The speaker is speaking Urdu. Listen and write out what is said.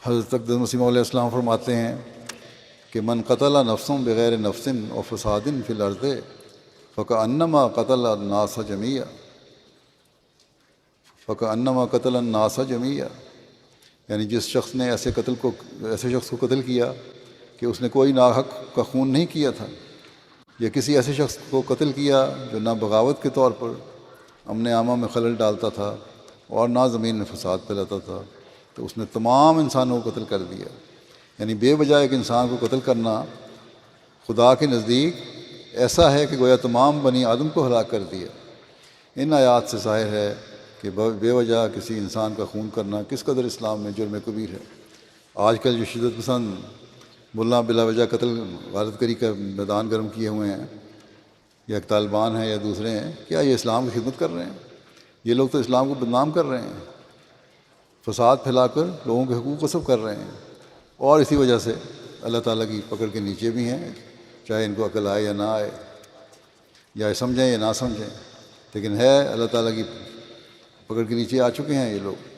حضرت اقدس مسیح موعود علیہ السلام فرماتے ہیں کہ من قتل نفس بغیر نفس و فساد فی الارض فکأنما قتل الناس جمیعا، فکأنما قتل الناس جمیعا، یعنی جس شخص نے ایسے شخص کو قتل کیا کہ اس نے کوئی ناحق کا خون نہیں کیا تھا، یا کسی ایسے شخص کو قتل کیا جو نہ بغاوت کے طور پر امن عامہ میں خلل ڈالتا تھا اور نہ زمین میں فساد پھیلاتا تھا، تو اس نے تمام انسانوں کو قتل کر دیا۔ یعنی بے وجہ ایک انسان کو قتل کرنا خدا کے نزدیک ایسا ہے کہ گویا تمام بنی آدم کو ہلاک کر دیا۔ ان آیات سے ظاہر ہے کہ بے وجہ کسی انسان کا خون کرنا کس قدر اسلام میں جرم کبیر ہے۔ آج کل جو شدت پسند ملا بلا وجہ قتل غارت گری کا میدان گرم کیے ہوئے ہیں، یا طالبان ہیں یا دوسرے ہیں، کیا یہ اسلام کی خدمت کر رہے ہیں؟ یہ لوگ تو اسلام کو بدنام کر رہے ہیں، فساد پھیلا کر لوگوں کے حقوق غصب کر رہے ہیں، اور اسی وجہ سے اللہ تعالیٰ کی پکڑ کے نیچے بھی ہیں، چاہے ان کو عقل آئے یا نہ آئے، یا سمجھیں یا نہ سمجھیں، لیکن ہے اللہ تعالیٰ کی پکڑ کے نیچے آ چکے ہیں یہ لوگ۔